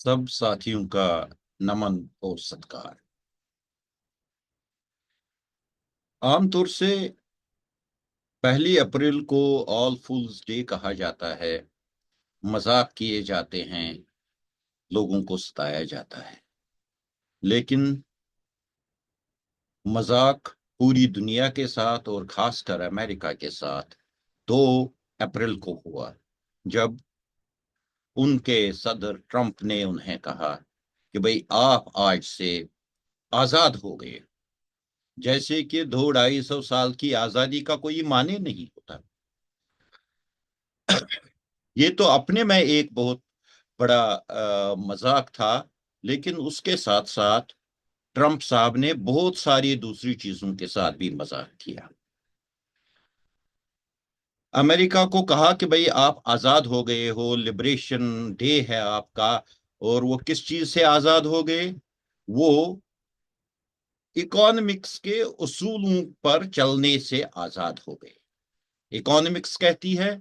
सब साथियों का नमन और सत्कार। आमतौर से 1 अप्रैल को ऑल फूल्स डे कहा जाता है। मजाक किए जाते हैं, लोगों को सताया जाता है। लेकिन मजाक पूरी दुनिया के साथ और खासकर अमेरिका के साथ 2 अप्रैल को हुआ, जब उनके सदर ट्रंप ने उन्हें कहा कि भाई आप आज से आजाद हो गए। जैसे कि 200-250 साल की आजादी का कोई माने नहीं होता। ये तो अपने में एक बहुत बड़ा मजाक था। लेकिन उसके साथ साथ ट्रंप साहब ने बहुत सारी दूसरी चीजों के साथ भी मजाक किया। अमेरिका को कहा कि भाई आप आजाद हो गए हो, लिबरेशन डे है आपका। और वो किस चीज से आजाद हो गए? वो इकोनॉमिक्स के उसूलों पर चलने से आजाद हो गए। इकोनॉमिक्स कहती है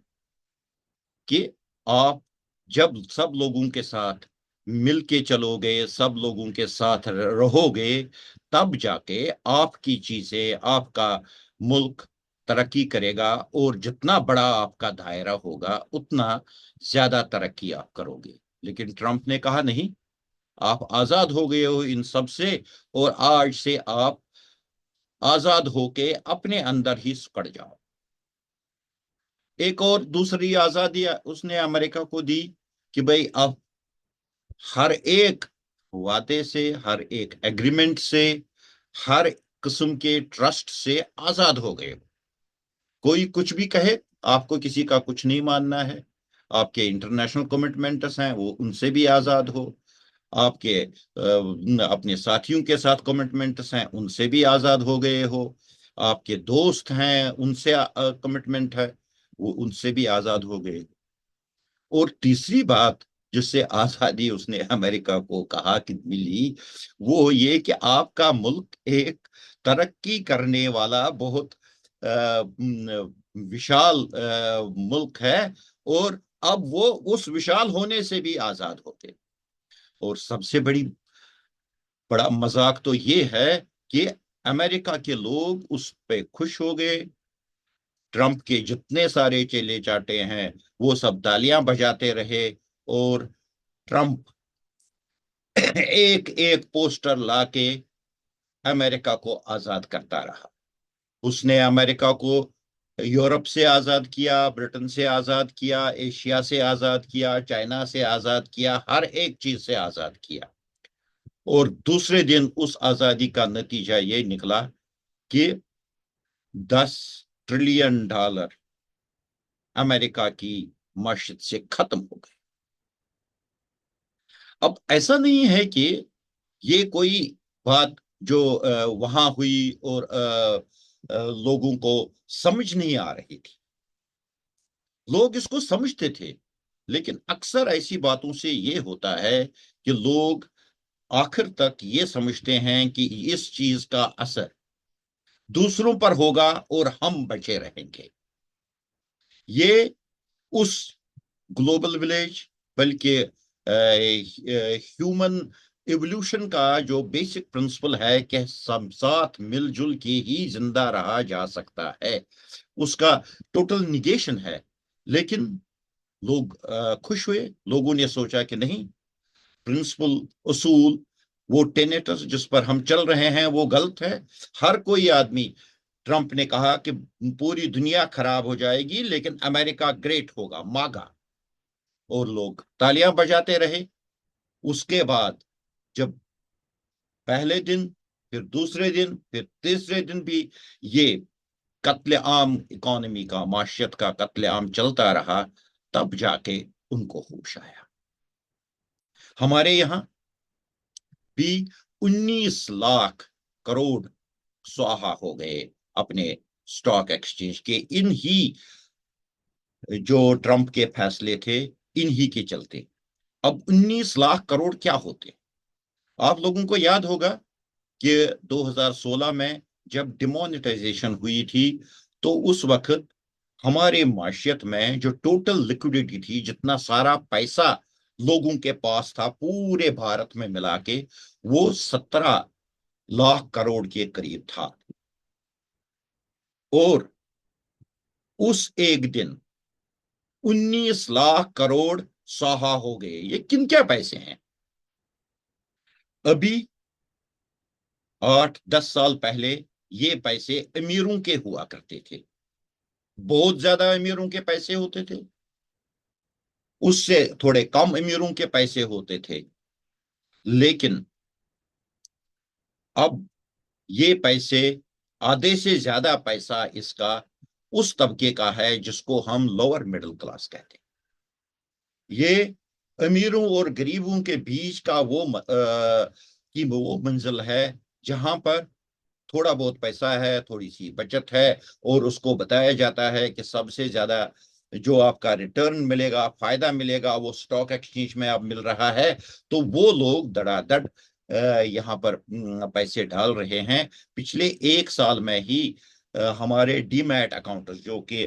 कि आप जब सब लोगों के साथ मिल के चलोगे, सब लोगों के साथ रहोगे, तब जाके आपकी चीजें, आपका मुल्क तरक्की करेगा। और जितना बड़ा आपका दायरा होगा उतना ज्यादा तरक्की आप करोगे। लेकिन ट्रंप ने कहा नहीं, आप आजाद हो गए हो इन सब से, और आज से आप आजाद होके अपने अंदर ही सिकुड़ जाओ। एक और दूसरी आजादी उसने अमेरिका को दी कि भाई अब हर एक वादे से, हर एक एग्रीमेंट से, हर किस्म के ट्रस्ट से आजाद हो गए। कोई कुछ भी कहे, आपको किसी का कुछ नहीं मानना है। आपके इंटरनेशनल कमिटमेंट्स हैं, वो उनसे भी आजाद हो। आपके अपने साथियों के साथ कमिटमेंट्स हैं, उनसे भी आजाद हो गए हो। आपके दोस्त हैं, उनसे कमिटमेंट है, वो उनसे भी आजाद हो गए। और तीसरी बात जिससे आजादी उसने अमेरिका को कहा कि मिली, वो ये कि आपका मुल्क एक तरक्की करने वाला बहुत विशाल मुल्क है। और अब वो उस विशाल होने से भी आजाद होते। और सबसे बड़ा मजाक तो ये है कि अमेरिका के लोग उस पे खुश हो गए। ट्रंप के जितने सारे चेले चाटे हैं, वो सब तालियां बजाते रहे। और ट्रंप एक एक पोस्टर लाके अमेरिका को आजाद करता रहा। उसने अमेरिका को यूरोप से आजाद किया, ब्रिटेन से आजाद किया, एशिया से आजाद किया, चाइना से आजाद किया, हर एक चीज से आजाद किया। और दूसरे दिन उस आजादी का नतीजा ये निकला कि 10 ट्रिलियन डॉलर अमेरिका की मशत से खत्म हो गए। अब ऐसा नहीं है कि ये कोई बात जो वहां हुई और लोगों को समझ नहीं आ रही थी। लोग इसको समझते थे। लेकिन अक्सर ऐसी बातों से ये होता है कि लोग आखिर तक ये समझते हैं कि इस चीज का असर दूसरों पर होगा और हम बचे रहेंगे। ये उस ग्लोबल विलेज, बल्कि ह्यूमन इवोल्यूशन का जो बेसिक प्रिंसिपल है कि सब साथ मिलजुल के ही जिंदा रहा जा सकता है, उसका टोटल निगेशन है। लेकिन लोग खुश हुए। लोगों ने सोचा कि नहीं, प्रिंसिपल, उसूल, वो टेनेटस जिस पर हम चल रहे हैं वो गलत है। हर कोई आदमी, ट्रंप ने कहा कि पूरी दुनिया खराब हो जाएगी लेकिन अमेरिका ग्रेट होगा, मागा। और लोग तालियां बजाते रहे। उसके बाद जब पहले दिन, फिर दूसरे दिन, फिर तीसरे दिन भी ये कत्लेआम, इकोनॉमी का, माशियत का कत्लेआम चलता रहा, तब जाके उनको होश आया। हमारे यहां भी 19 लाख करोड़ स्वाहा हो गए अपने स्टॉक एक्सचेंज के, इन ही जो ट्रंप के फैसले थे, इन्हीं के चलते। अब 19 लाख करोड़ क्या होते? आप लोगों को याद होगा कि 2016 में जब डिमोनेटाइजेशन हुई थी, तो उस वक्त हमारे माशियत में जो टोटल लिक्विडिटी थी, जितना सारा पैसा लोगों के पास था पूरे भारत में मिला के, वो 17 लाख करोड़ के करीब था। और उस एक दिन 19 लाख करोड़ स्वाहा हो गए। ये किन क्या पैसे हैं? अभी 8-10 साल पहले ये पैसे अमीरों के हुआ करते थे, बहुत ज्यादा अमीरों के पैसे होते थे। उससे थोड़े कम अमीरों के पैसे होते थे। लेकिन अब ये पैसे, आधे से ज्यादा पैसा इसका उस तबके का है जिसको हम लोअर मिडिल क्लास कहते हैं। ये अमीरों और गरीबों के बीच का वो मंजिल है जहां पर थोड़ा बहुत पैसा है, थोड़ी सी बचत है, और उसको बताया जाता है कि सबसे ज्यादा जो आपका रिटर्न मिलेगा, फायदा मिलेगा, वो स्टॉक एक्सचेंज में अब मिल रहा है। तो वो लोग धड़ाधड़ यहाँ पर पैसे डाल रहे हैं। पिछले एक साल में ही हमारे डीमैट अकाउंट जो कि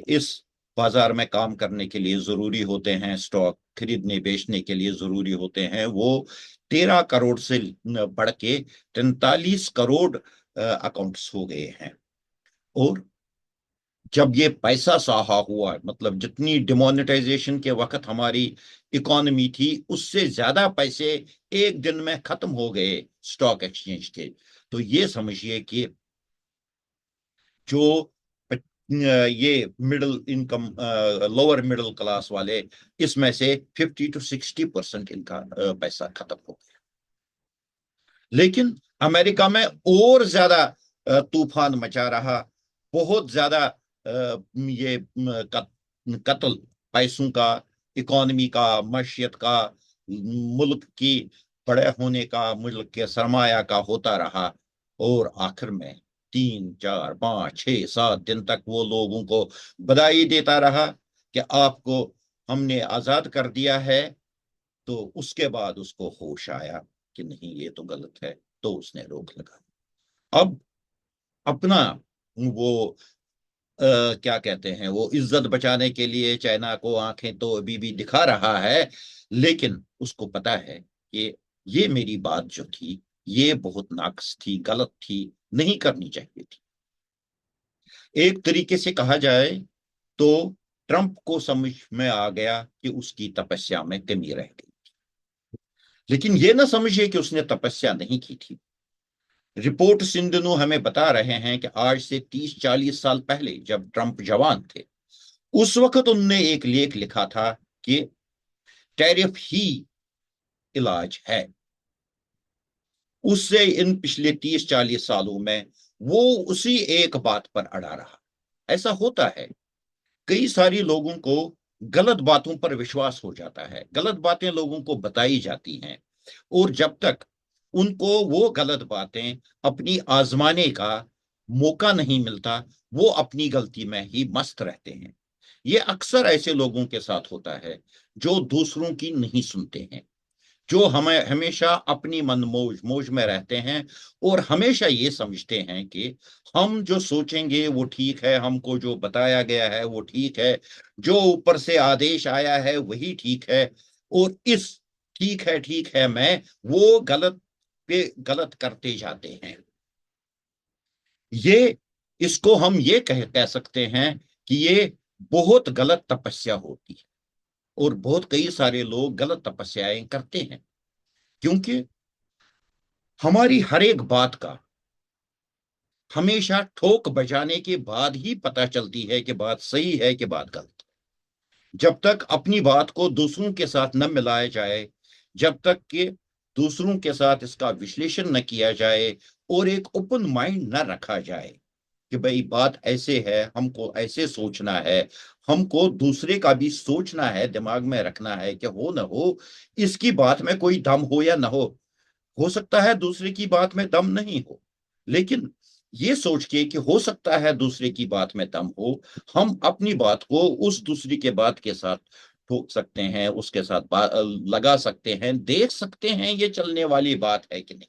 इस बाजार में काम करने के लिए जरूरी होते हैं, स्टॉक खरीदने बेचने के लिए जरूरी होते हैं, वो 13 करोड़ से बढ़ के 43 करोड़ अकाउंट्स हो गए हैं। और जब ये पैसा साहा हुआ, मतलब जितनी डिमोनेटाइजेशन के वक्त हमारी इकोनॉमी थी, उससे ज्यादा पैसे एक दिन में खत्म हो गए स्टॉक एक्सचेंज के। तो ये समझिए कि जो ये middle income, lower middle class वाले, इसमें से 50 to 60% इनका पैसा खत्म हो गया। लेकिन अमेरिका में और ज्यादा तूफान मचा रहा, बहुत ज्यादा कत्ल, पैसों का, इकोनॉमी का, मशीयत का, मुल्क की बड़े होने का, मुल्क के सरमाया का होता रहा। और आखिर में 3, 4, 5, 6, 7 दिन तक वो लोगों को बधाई देता रहा कि आपको हमने आजाद कर दिया है। तो उसके बाद उसको होश आया कि नहीं, ये तो गलत है, तो उसने रोक लगा। अब अपना वो क्या कहते हैं, वो इज्जत बचाने के लिए चाइना को आंखें तो अभी भी दिखा रहा है, लेकिन उसको पता है कि ये मेरी बात जो थी, ये बहुत नाकस थी, गलत थी, नहीं करनी चाहिए थी। एक तरीके से कहा जाए तो ट्रंप को समझ में आ गया कि उसकी तपस्या में कमी रह गई। लेकिन ये ना समझिए कि उसने तपस्या नहीं की थी। रिपोर्ट इन दिनों हमें बता रहे हैं कि आज से 30-40 साल पहले जब ट्रंप जवान थे, उस वक्त उनने एक लेख लिखा था कि टैरिफ ही इलाज है। उससे इन पिछले 30-40 सालों में वो उसी एक बात पर अड़ा रहा। ऐसा होता है, कई सारी लोगों को गलत बातों पर विश्वास हो जाता है, गलत बातें लोगों को बताई जाती हैं, और जब तक उनको वो गलत बातें अपनी आजमाने का मौका नहीं मिलता, वो अपनी गलती में ही मस्त रहते हैं। ये अक्सर ऐसे लोगों के साथ होता है जो दूसरों की नहीं सुनते हैं, जो हमें हमेशा अपनी मन मौज मौज में रहते हैं, और हमेशा ये समझते हैं कि हम जो सोचेंगे वो ठीक है, हमको जो बताया गया है वो ठीक है, जो ऊपर से आदेश आया है वही ठीक है। और इस ठीक है मैं वो गलत पे गलत करते जाते हैं। ये इसको हम ये कह सकते हैं कि ये बहुत गलत तपस्या होती है, और बहुत कई सारे लोग गलत तपस्याएं करते हैं, क्योंकि हमारी हर एक बात का हमेशा ठोक बजाने के बाद ही पता चलती है कि बात सही है कि बात गलत। जब तक अपनी बात को दूसरों के साथ न मिलाया जाए, जब तक कि दूसरों के साथ इसका विश्लेषण न किया जाए, और एक ओपन माइंड न रखा जाए कि भाई बात ऐसे है, हमको ऐसे सोचना है, हमको दूसरे का भी सोचना है, दिमाग में रखना है कि हो न हो इसकी बात में कोई दम हो या ना हो सकता है दूसरे की बात में दम नहीं हो, लेकिन ये सोच के कि हो सकता है दूसरे की बात में दम हो, हम अपनी बात को उस दूसरी के बात के साथ ठोक सकते हैं, उसके साथ लगा सकते हैं, देख सकते हैं ये चलने वाली बात है कि नहीं।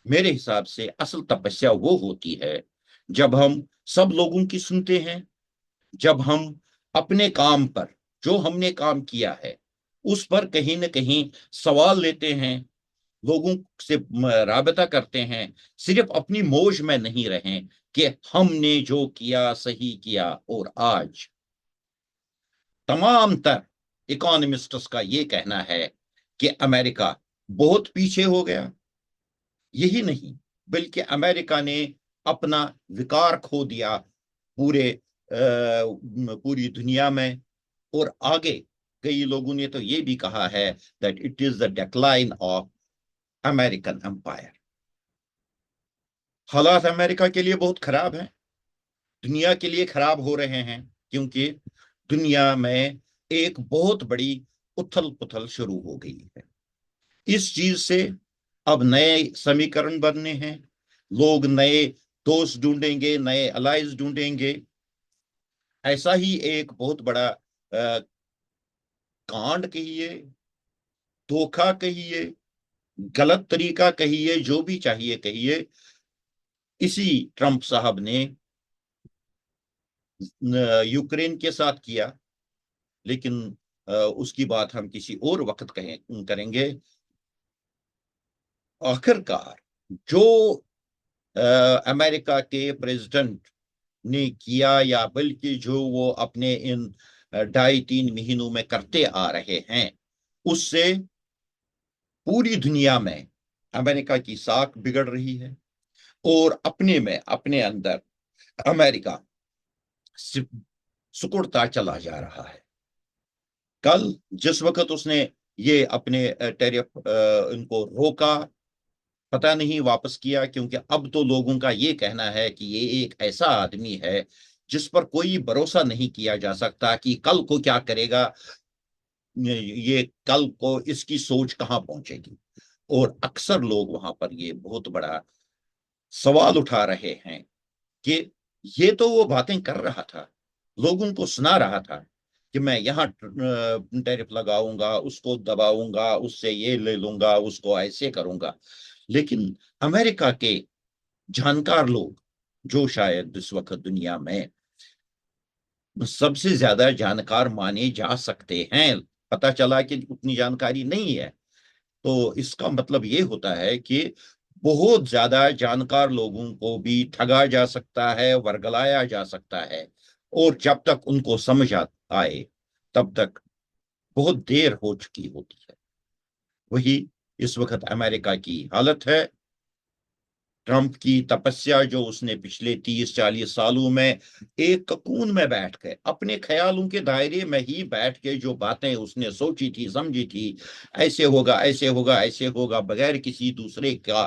मेरे हिसाब से असल तपस्या वो होती है जब हम सब लोगों की सुनते हैं, जब हम अपने काम पर, जो हमने काम किया है उस पर कहीं न कहीं सवाल लेते हैं, लोगों से राबता करते हैं, सिर्फ अपनी मौज में नहीं रहे कि हमने जो किया सही किया। और आज तमाम तर इकोनॉमिस्ट्स का ये कहना है कि अमेरिका बहुत पीछे हो गया। यही नहीं, बल्कि अमेरिका ने अपना विकार खो दिया पूरी दुनिया में। और आगे कई लोगों ने तो ये भी कहा है that it is the decline of American empire. हालात अमेरिका के लिए बहुत खराब हैं, दुनिया के लिए खराब हो रहे हैं, क्योंकि दुनिया में एक बहुत बड़ी उथल पुथल शुरू हो गई है। इस चीज से अब नए समीकरण बनने हैं, लोग नए दोस्त ढूंढेंगे, नए अलाइज ढूंढेंगे। ऐसा ही एक बहुत बड़ा कांड कहिए, धोखा कहिए, गलत तरीका कहिए, जो भी चाहिए कहिए, इसी ट्रंप साहब ने यूक्रेन के साथ किया। लेकिन उसकी बात हम किसी और वक्त करेंगे। आखिरकार जो अमेरिका के प्रेसिडेंट ने किया, या बल्कि जो वो अपने इन 2.5-3 महीनों में करते आ रहे हैं, उससे पूरी दुनिया में अमेरिका की साख बिगड़ रही है। और अपने अंदर अमेरिका सिकुड़ता चला जा रहा है। कल जिस वक्त उसने ये अपने टैरिफ इनको रोका, पता नहीं वापस किया, क्योंकि अब तो लोगों का ये कहना है कि ये एक ऐसा आदमी है जिस पर कोई भरोसा नहीं किया जा सकता कि कल को क्या करेगा, ये कल को इसकी सोच कहाँ पहुंचेगी। और अक्सर लोग वहां पर ये बहुत बड़ा सवाल उठा रहे हैं कि ये तो वो बातें कर रहा था, लोगों को सुना रहा था कि मैं यहाँ टैरिफ लगाऊंगा, उसको दबाऊंगा, उससे ये ले लूंगा, उसको ऐसे करूंगा। लेकिन अमेरिका के जानकार लोग, जो शायद इस वक्त दुनिया में सबसे ज्यादा जानकार माने जा सकते हैं, पता चला कि उतनी जानकारी नहीं है, तो इसका मतलब ये होता है कि बहुत ज्यादा जानकार लोगों को भी ठगा जा सकता है, वर्गलाया जा सकता है। और जब तक उनको समझ आए, तब तक बहुत देर हो चुकी होती है। वही इस वक्त अमेरिका की हालत है। ट्रंप की तपस्या, जो उसने पिछले 30-40 सालों में एक ककून में बैठ के, अपने ख्यालों के दायरे में ही बैठ के जो बातें उसने सोची थी, समझी थी, ऐसे होगा, ऐसे होगा, ऐसे होगा, बगैर किसी दूसरे का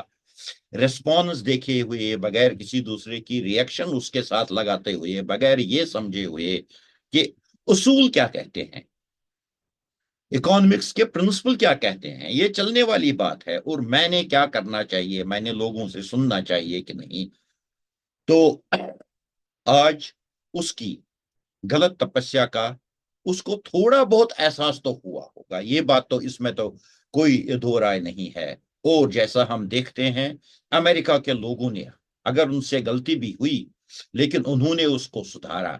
रिस्पॉन्स देखे हुए, बगैर किसी दूसरे की रिएक्शन उसके साथ लगाते हुए, बगैर ये समझे हुए कि उसूल क्या कहते हैं, इकोनॉमिक्स के प्रिंसिपल क्या कहते हैं, ये चलने वाली बात है, और मैंने क्या करना चाहिए, मैंने लोगों से सुनना चाहिए कि नहीं। तो आज उसकी गलत तपस्या का उसको थोड़ा बहुत एहसास तो हुआ होगा, ये बात तो, इसमें तो कोई दो राय नहीं है। और जैसा हम देखते हैं, अमेरिका के लोगों ने, अगर उनसे गलती भी हुई, लेकिन उन्होंने उसको सुधारा।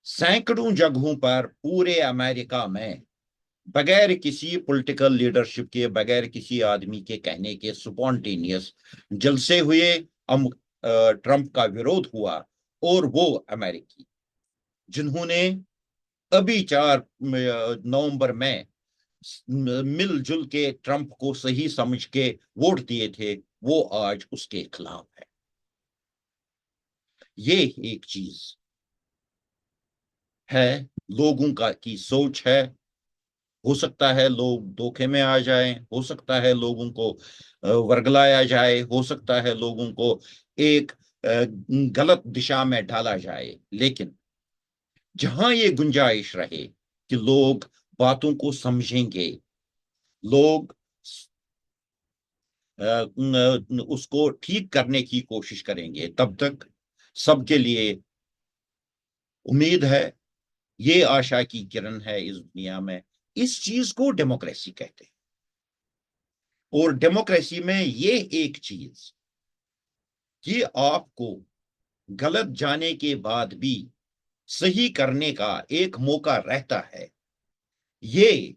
सैकड़ों जगहों पर पूरे अमेरिका में, बगैर किसी पॉलिटिकल लीडरशिप के, बगैर किसी आदमी के कहने के, स्पॉन्टेनियस जलसे हुए, ट्रंप का विरोध हुआ। और वो अमेरिकी जिन्होंने अभी 4 नवंबर में मिलजुल के ट्रंप को सही समझ के वोट दिए थे, वो आज उसके खिलाफ है। ये एक चीज है, लोगों का की सोच है। हो सकता है लोग धोखे में आ जाएं, हो सकता है लोगों को वर्गलाया जाए, हो सकता है लोगों को एक गलत दिशा में डाला जाए। लेकिन जहां ये गुंजाइश रहे कि लोग बातों को समझेंगे, लोग उसको ठीक करने की कोशिश करेंगे, तब तक सबके लिए उम्मीद है। ये आशा की किरण है इस दुनिया में। इस चीज को डेमोक्रेसी कहते हैं। और डेमोक्रेसी में ये एक चीज कि आपको गलत जाने के बाद भी सही करने का एक मौका रहता है। ये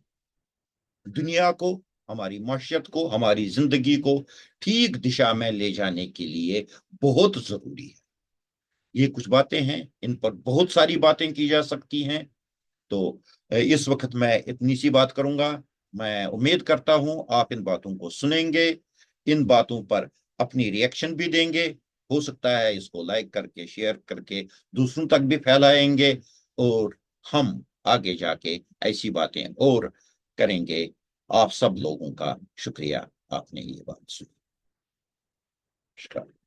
दुनिया को, हमारी माशियत को, हमारी जिंदगी को ठीक दिशा में ले जाने के लिए बहुत जरूरी है। ये कुछ बातें हैं, इन पर बहुत सारी बातें की जा सकती हैं। तो इस वक्त मैं इतनी सी बात करूंगा। मैं उम्मीद करता हूं आप इन बातों को सुनेंगे, इन बातों पर अपनी रिएक्शन भी देंगे। हो सकता है इसको लाइक करके, शेयर करके दूसरों तक भी फैलाएंगे, और हम आगे जाके ऐसी बातें और करेंगे। आप सब लोगों का शुक्रिया, आपने ये बात सुनी। नमस्कार।